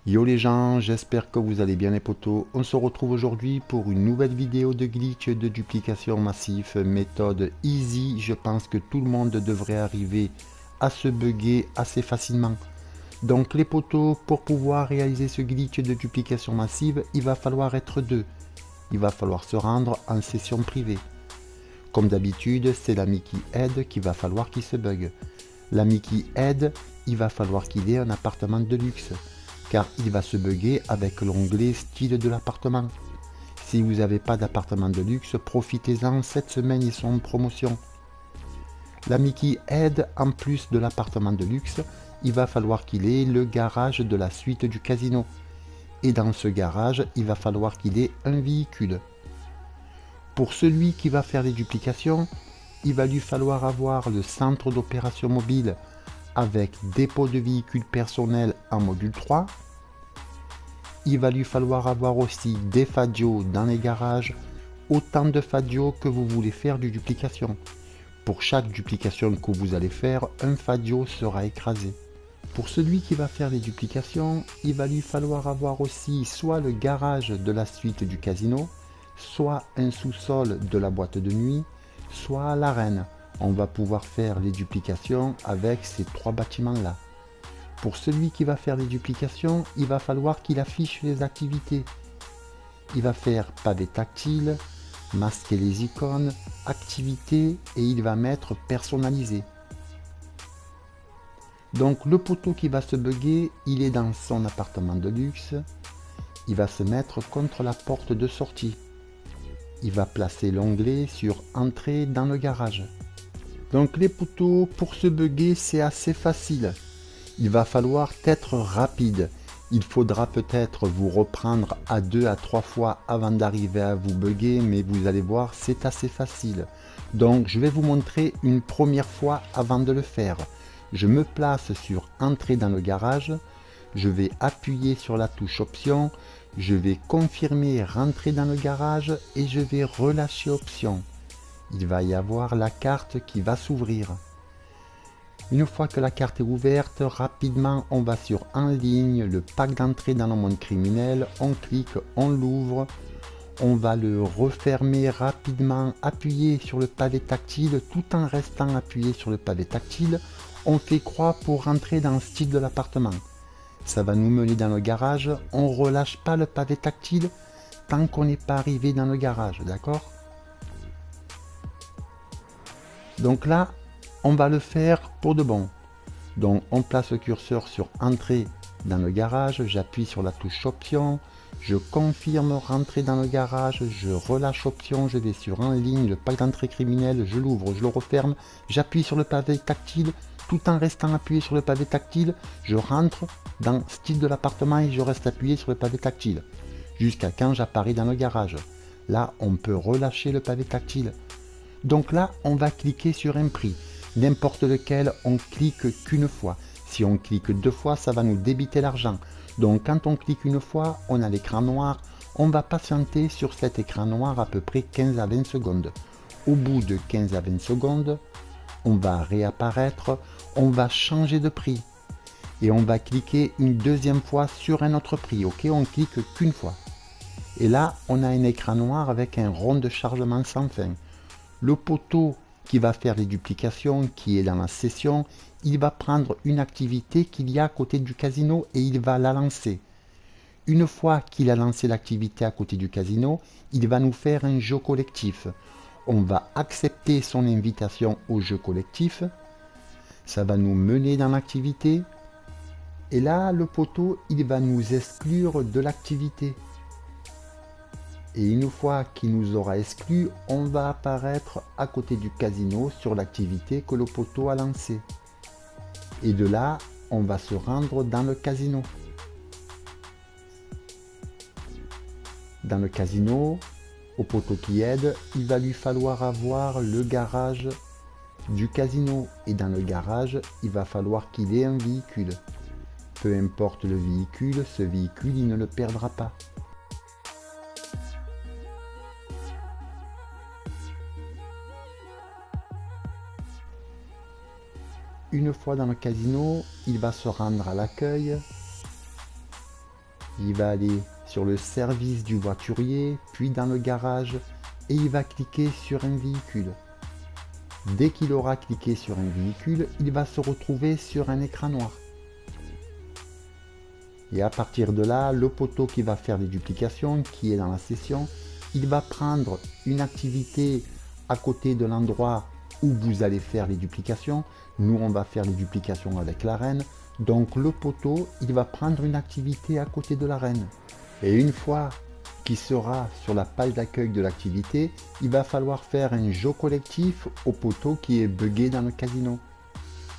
Yo les gens, j'espère que vous allez bien les potos. On se retrouve aujourd'hui pour une nouvelle vidéo de glitch de duplication massif, méthode easy. Je pense que tout le monde devrait arriver à se bugger assez facilement. Donc les potos, pour pouvoir réaliser ce glitch de duplication massive, il va falloir être deux. Il va falloir se rendre en session privée. Comme d'habitude, c'est l'ami qui aide qu'il va falloir qu'il se bug. L'ami qui aide, il va falloir qu'il ait un appartement de luxe, car il va se bugger avec l'onglet style de l'appartement. Si vous n'avez pas d'appartement de luxe, profitez-en, cette semaine ils sont en promotion. L'ami qui aide, en plus de l'appartement de luxe, il va falloir qu'il ait le garage de la suite du casino. Et dans ce garage, il va falloir qu'il ait un véhicule. Pour celui qui va faire les duplications, il va lui falloir avoir le centre d'opération mobile avec dépôt de véhicules personnels en module 3. Il va lui falloir avoir aussi des fadios dans les garages, autant de fadios que vous voulez faire de duplication. Pour chaque duplication que vous allez faire, un fadio sera écrasé. Pour celui qui va faire les duplications, il va lui falloir avoir aussi soit le garage de la suite du casino, soit un sous-sol de la boîte de nuit, soit l'arène. On va pouvoir faire les duplications avec ces trois bâtiments-là. Pour celui qui va faire les duplications, il va falloir qu'il affiche les activités. Il va faire pavé tactile, masquer les icônes, activités et il va mettre personnalisé. Donc le poteau qui va se bugger, il est dans son appartement de luxe. Il va se mettre contre la porte de sortie. Il va placer l'onglet sur entrée dans le garage. Donc les poteaux, pour se bugger, c'est assez facile. Il va falloir être rapide. Il faudra peut-être vous reprendre à 2 à 3 fois avant d'arriver à vous bugger, mais vous allez voir, c'est assez facile. Donc je vais vous montrer une première fois avant de le faire. Je me place sur entrée dans le garage. Je vais appuyer sur la touche option. Je vais confirmer rentrer dans le garage et je vais relâcher option. Il va y avoir la carte qui va s'ouvrir. Une fois que la carte est ouverte, rapidement on va sur en ligne, le pack d'entrée dans le monde criminel, on clique, on l'ouvre, on va le refermer rapidement, appuyer sur le pavé tactile, tout en restant appuyé sur le pavé tactile, on fait croix pour rentrer dans le style de l'appartement. Ça va nous mener dans le garage, on relâche pas le pavé tactile tant qu'on n'est pas arrivé dans le garage, d'accord? Donc là, on va le faire pour de bon. Donc on place le curseur sur entrée dans le garage, j'appuie sur la touche option, je confirme rentrer dans le garage, je relâche option, je vais sur en ligne, le pack d'entrée criminel, je l'ouvre, je le referme, j'appuie sur le pavé tactile, tout en restant appuyé sur le pavé tactile, je rentre dans style de l'appartement et je reste appuyé sur le pavé tactile, jusqu'à quand j'apparais dans le garage. Là, on peut relâcher le pavé tactile. Donc là, on va cliquer sur un prix, n'importe lequel, on clique qu'une fois. Si on clique 2 fois, ça va nous débiter l'argent. Donc quand on clique une fois, on a l'écran noir, on va patienter sur cet écran noir à peu près 15 à 20 secondes. Au bout de 15 à 20 secondes, on va réapparaître, on va changer de prix. Et on va cliquer une deuxième fois sur un autre prix, ok? On clique qu'une fois. Et là, on a un écran noir avec un rond de chargement sans fin. Le poteau qui va faire les duplications, qui est dans la session, il va prendre une activité qu'il y a à côté du casino et il va la lancer. Une fois qu'il a lancé l'activité à côté du casino, il va nous faire un jeu collectif. On va accepter son invitation au jeu collectif. Ça va nous mener dans l'activité. Et là, le poteau, il va nous exclure de l'activité. Et une fois qu'il nous aura exclus, on va apparaître à côté du casino sur l'activité que le poteau a lancée. Et de là, on va se rendre dans le casino. Dans le casino, au poteau qui aide, il va lui falloir avoir le garage du casino. Et dans le garage, il va falloir qu'il ait un véhicule. Peu importe le véhicule, ce véhicule, il ne le perdra pas. une fois dans le casino, il va se rendre à l'accueil. Il va aller sur le service du voiturier, puis dans le garage, et il va cliquer sur un véhicule. Dès qu'il aura cliqué sur un véhicule, il va se retrouver sur un écran noir. Et à partir de là, le poteau qui va faire les duplications, qui est dans la session, il va prendre une activité à côté de l'endroit où vous allez faire les duplications. Nous, on va faire les duplications avec la reine. Donc le poteau, il va prendre une activité à côté de la reine. Et une fois qu'il sera sur la page d'accueil de l'activité, il va falloir faire un jeu collectif au poteau qui est buggé dans le casino.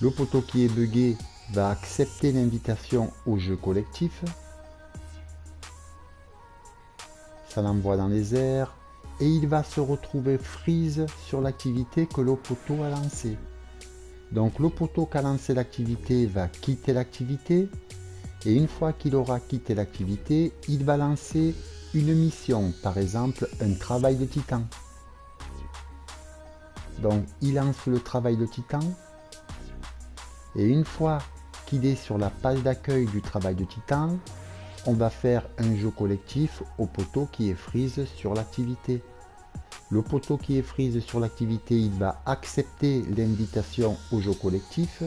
Le poteau qui est buggé va accepter l'invitation au jeu collectif. Ça l'envoie dans les airs et il va se retrouver freeze sur l'activité que le poteau a lancée. Donc le poteau qui a lancé l'activité va quitter l'activité et une fois qu'il aura quitté l'activité, il va lancer une mission, par exemple un travail de titan. Donc il lance le travail de titan et une fois qu'il est sur la page d'accueil du travail de titan, on va faire un jeu collectif au poteau qui est freeze sur l'activité. Le poteau qui est freeze sur l'activité, il va accepter l'invitation au jeu collectif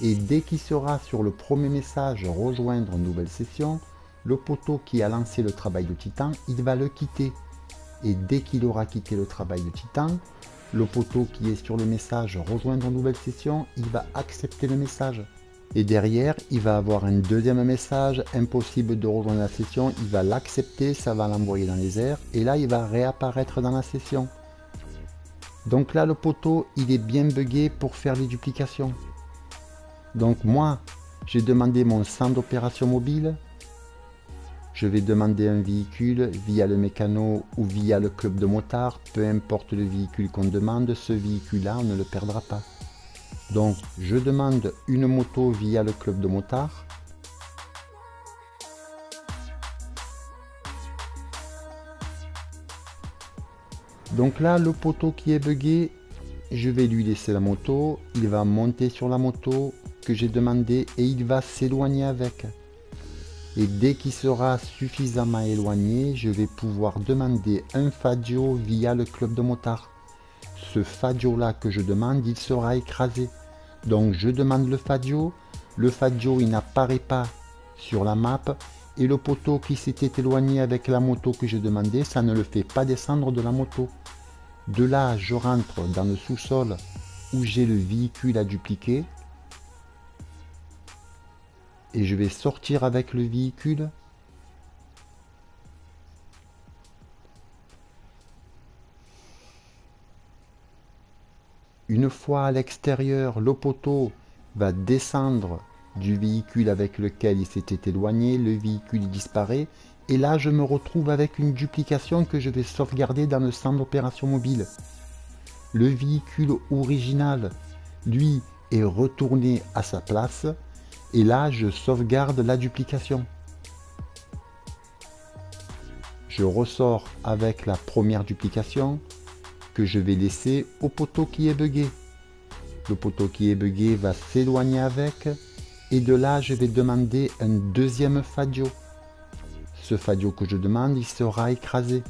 et dès qu'il sera sur le premier message rejoindre une nouvelle session, le poteau qui a lancé le travail de titan, il va le quitter. Et dès qu'il aura quitté le travail de titan, le poteau qui est sur le message rejoindre une nouvelle session, il va accepter le message. Et derrière, il va avoir un deuxième message, impossible de rejoindre la session, il va l'accepter, ça va l'envoyer dans les airs, et là il va réapparaître dans la session. Donc là le poteau, il est bien buggé pour faire les duplications. Donc moi, j'ai demandé mon centre d'opération mobile, je vais demander un véhicule via le mécano ou via le club de motards, peu importe le véhicule qu'on demande, ce véhicule-là, on ne le perdra pas. Donc je demande une moto via le club de motards. Donc là le poteau qui est buggé, je vais lui laisser la moto, il va monter sur la moto que j'ai demandé et il va s'éloigner avec. Et dès qu'il sera suffisamment éloigné, je vais pouvoir demander un Faggio via le club de motards. Ce Faggio là que je demande, il sera écrasé. Donc je demande le Faggio il n'apparaît pas sur la map et le poteau qui s'était éloigné avec la moto que j'ai demandé, ça ne le fait pas descendre de la moto. De là, je rentre dans le sous-sol où j'ai le véhicule à dupliquer et je vais sortir avec le véhicule. Une fois à l'extérieur, le poteau va descendre du véhicule avec lequel il s'était éloigné, le véhicule disparaît, et là je me retrouve avec une duplication que je vais sauvegarder dans le centre d'opération mobile. Le véhicule original, lui, est retourné à sa place, et là je sauvegarde la duplication. Je ressors avec la première duplication, que je vais laisser au poteau qui est buggé. Le poteau qui est buggé va s'éloigner avec et de là je vais demander un deuxième Faggio. Ce Faggio que je demande, il sera écrasé.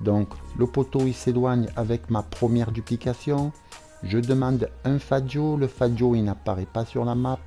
Donc le poteau il s'éloigne avec ma première duplication. Je demande un Faggio, le Faggio il n'apparaît pas sur la map.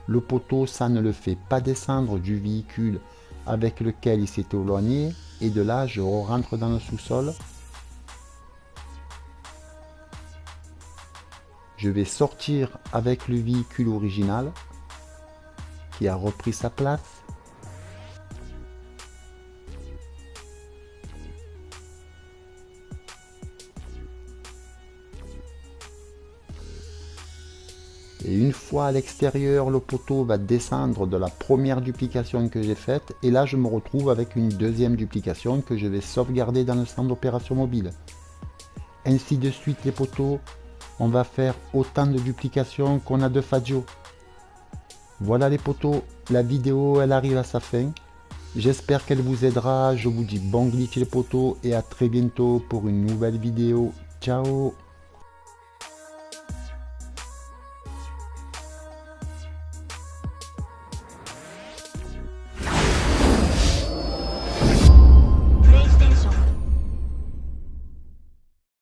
Le poteau ça ne le fait pas descendre du véhicule avec lequel il s'est éloigné et de là je rentre dans le sous-sol. Je vais sortir avec le véhicule original qui a repris sa place. Et une fois à l'extérieur, le poteau va descendre de la première duplication que j'ai faite. Et là, je me retrouve avec une deuxième duplication que je vais sauvegarder dans le centre d'opération mobile. Ainsi de suite les poteaux. On va faire autant de duplications qu'on a de Faggio. Voilà les poteaux, la vidéo elle arrive à sa fin. J'espère qu'elle vous aidera. Je vous dis bon glitch les poteaux et à très bientôt pour une nouvelle vidéo. Ciao!